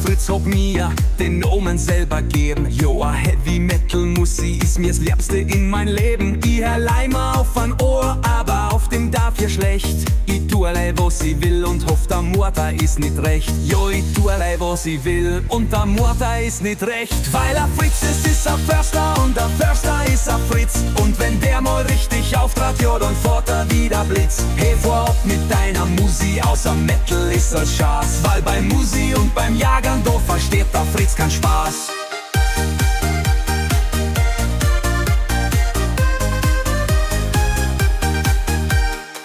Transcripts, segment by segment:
Fritz hab mir den Namen selber geben. Joa, Heavy Metal Musik ist mir's Liebste in mein Leben. Ich hör leimer auf ein Ohr, aber auf dem darf ja schlecht. Ich tu allei, was ich will und hoff, der Mörder ist nicht recht. Jo, ich tu allei, was ich will und der Mörder ist nicht recht. Weil a Fritz, es ist a Förster und a Förster ist a Fritz. Und wenn der mal richtig auftrat, ja, dann fährt er wieder Blitz. Hey, fahr ab mit deiner Musi, außer Metal ist als Schaß. Weil bei Musi und beim Jagern, da versteht der Fritz keinen Spaß.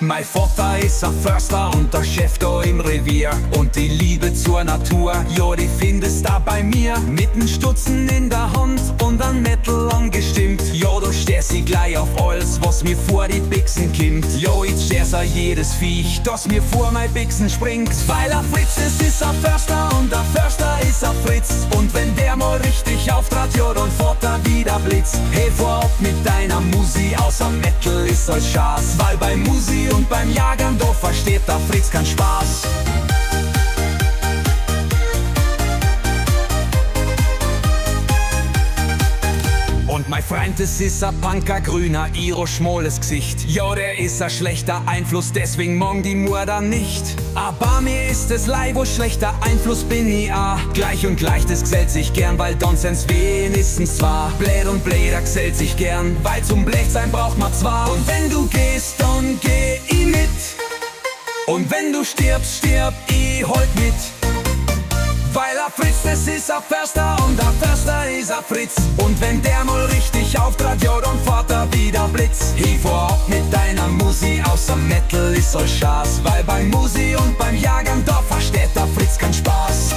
Mein Vater ist ein Förster und der Chef da im Revier. Und die Liebe zur Natur, ja, die findest da bei mir. Mit nem Stutzen in der Hand und ein Metal angestimmt. Ja, da stehst ich gleich auf alles, was mir vor die Bixen kimmt. Ja, jetzt stehst a jedes Viech, das mir vor mein Bixen springt. Weil a Fritz, es ist a Förster und a Förster ist a Fritz. Und wenn der mal richtig auftrat, ja, dann fährt er wieder Blitz. Hey, fahr ab mit deiner Musi, außer Metal ist als Schaß. Weil bei Musi und beim Jagern, da versteht der Fritz keinen Spaß. Und mein Freund, es ist a Punker, grüner, iro schmales Gesicht. Ja, der ist a schlechter Einfluss, deswegen morgen die Mörder nicht. Aber mir ist es leid, wo schlechter Einfluss bin ich a. Gleich und gleich, das gesellt sich gern, weil dann sind's wenigstens zwar. Blöd und Bläder gesellt sich gern, weil zum Blech sein braucht man zwar. Und wenn du gehst, dann geh ich mit. Und wenn du stirbst, stirb ich heut mit. Weil a Fritz, das ist a Förster und a Förster ist a Fritz. Und wenn der mal richtig auftrat, ja, dann fährt er wieder Blitz. Ich fahr ab mit deiner Musi, außer Metal ist all Schaß. Weil beim Musi und beim Jagern, da versteht der Fritz keinen Spaß.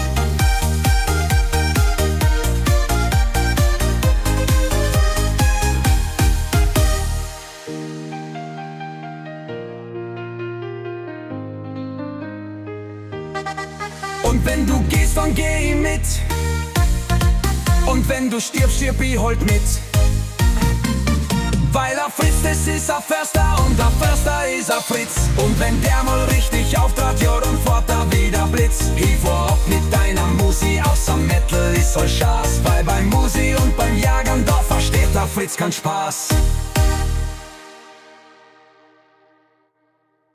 Und wenn du gehst, dann geh ich mit. Und wenn du stirbst, stirb ich halt mit. Weil a Fritz, das ist a Förster und a Förster ist a Fritz. Und wenn der mal richtig auftrat, ja, dann fährt er wieder Blitz. Ich fahr ab mit deiner Musi, außer Metal ist all Schaß. Weil beim Musi und beim Jagern, da versteht der Fritz keinen Spaß.